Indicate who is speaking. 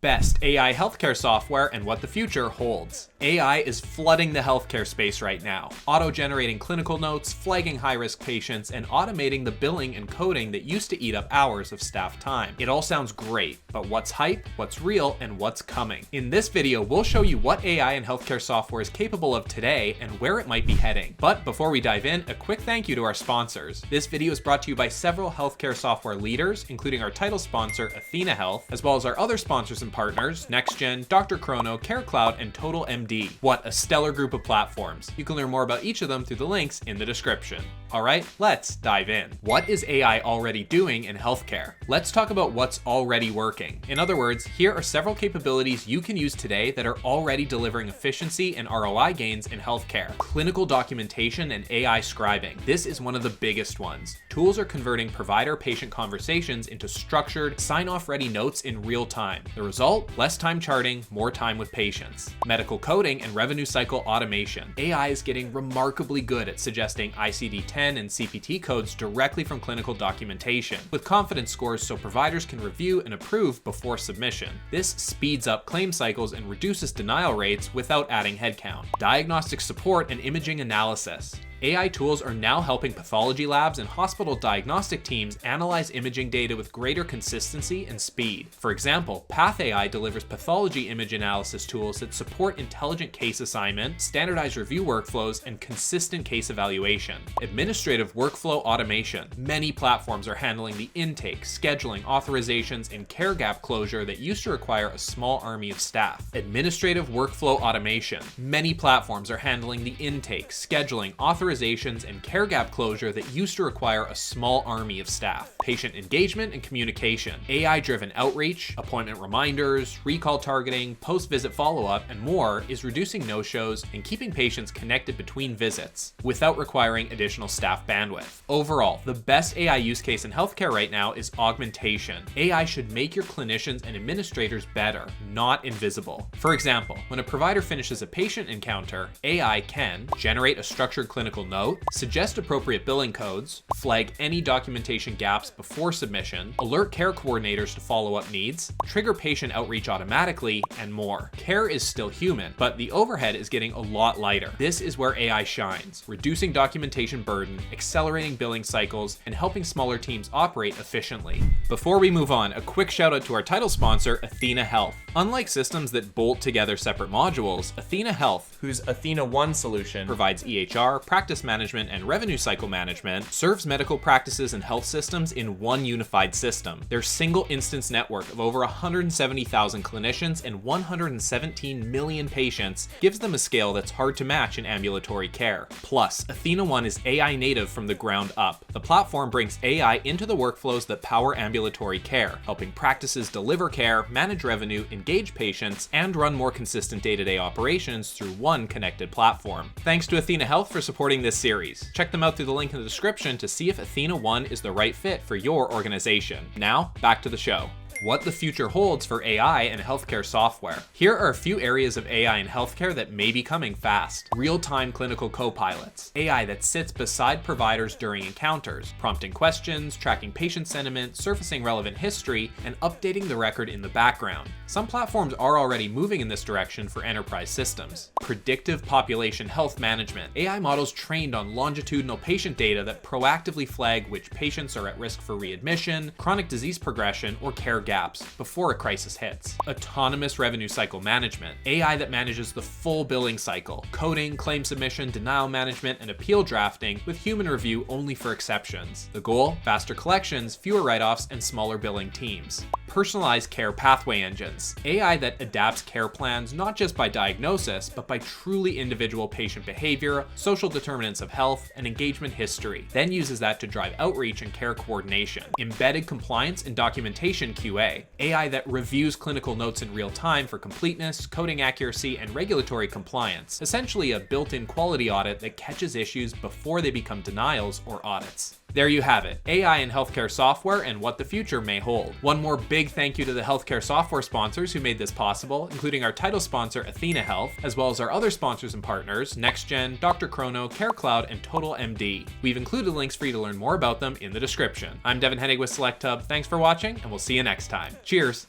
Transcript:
Speaker 1: Best AI healthcare software and what the future holds. AI is flooding the healthcare space right now, auto-generating clinical notes, flagging high-risk patients, and automating the billing and coding that used to eat up hours of staff time. It all sounds great, but what's hype, what's real, and what's coming? In this video, we'll show you what AI and healthcare software is capable of today and where it might be heading. But before we dive in, a quick thank you to our sponsors. This video is brought to you by several healthcare software leaders, including our title sponsor, athenahealth, as well as our other sponsors and partners, NextGen, drchrono, CareCloud, and TotalMD. What a stellar group of platforms. You can learn more about each of them through the links in the description. Alright, let's dive in. What is AI already doing in healthcare? Let's talk about what's already working. In other words, here are several capabilities you can use today that are already delivering efficiency and ROI gains in healthcare. Clinical documentation and AI scribing. This is one of the biggest ones. Tools are converting provider-patient conversations into structured, sign-off ready notes in real time. The result? Less time charting, more time with patients. Medical coding and revenue cycle automation. AI is getting remarkably good at suggesting ICD-10 and CPT codes directly from clinical documentation, with confidence scores so providers can review and approve before submission. This speeds up claim cycles and reduces denial rates without adding headcount. Diagnostic support and imaging analysis. AI tools are now helping pathology labs and hospital diagnostic teams analyze imaging data with greater consistency and speed. For example, PathAI delivers pathology image analysis tools that support intelligent case assignment, standardized review workflows, and consistent case evaluation. Administrative workflow automation. Many platforms are handling the intake, scheduling, authorizations, and care gap closure that used to require a small army of staff. Administrative workflow automation. Many platforms are handling the intake, scheduling, authorizations, and care gap closure that used to require a small army of staff. Patient engagement and communication. AI-driven outreach, appointment reminders, recall targeting, post-visit follow-up, and more is reducing no-shows and keeping patients connected between visits without requiring additional staff bandwidth. Overall, the best AI use case in healthcare right now is augmentation. AI should make your clinicians and administrators better, not invisible. For example, when a provider finishes a patient encounter, AI can generate a structured clinical note, suggest appropriate billing codes, flag any documentation gaps before submission, alert care coordinators to follow up needs, trigger patient outreach automatically, and more. Care is still human, but the overhead is getting a lot lighter. This is where AI shines, reducing documentation burden, accelerating billing cycles, and helping smaller teams operate efficiently. Before we move on, a quick shout out to our title sponsor, athenahealth. Unlike systems that bolt together separate modules, athenahealth, whose Athena One solution provides EHR, practice management, and revenue cycle management, serves medical practices and health systems in one unified system. Their single instance network of over 170,000 clinicians and 117 million patients gives them a scale that's hard to match in ambulatory care. Plus, Athena One is AI native from the ground up. The platform brings AI into the workflows that power ambulatory care, helping practices deliver care, manage revenue, engage patients, and run more consistent day-to-day operations through one connected platform. Thanks to athenahealth for supporting this series. Check them out through the link in the description to see if Athena One is the right fit for your organization. Now, back to the show. What the future holds for AI and healthcare software. Here are a few areas of AI in healthcare that may be coming fast. Real-time clinical co-pilots. AI that sits beside providers during encounters, prompting questions, tracking patient sentiment, surfacing relevant history, and updating the record in the background. Some platforms are already moving in this direction for enterprise systems. Predictive population health management. AI models trained on longitudinal patient data that proactively flag which patients are at risk for readmission, chronic disease progression, or care gaps before a crisis hits. Autonomous revenue cycle management. AI that manages the full billing cycle, coding, claim submission, denial management, and appeal drafting with human review only for exceptions. The goal? Faster collections, fewer write-offs, and smaller billing teams. Personalized care pathway engines. AI that adapts care plans not just by diagnosis, but by truly individual patient behavior, social determinants of health, and engagement history, then uses that to drive outreach and care coordination. Embedded compliance and documentation QA. AI that reviews clinical notes in real time for completeness, coding accuracy, and regulatory compliance. Essentially a built-in quality audit that catches issues before they become denials or audits. There you have it, AI and healthcare software and what the future may hold. One more big thank you to the healthcare software sponsors who made this possible, including our title sponsor athenahealth, as well as our other sponsors and partners, NextGen, drchrono, CareCloud, and TotalMD. We've included links for you to learn more about them in the description. I'm Devin Hennig with SelectHub. Thanks for watching, and we'll see you next time. Cheers!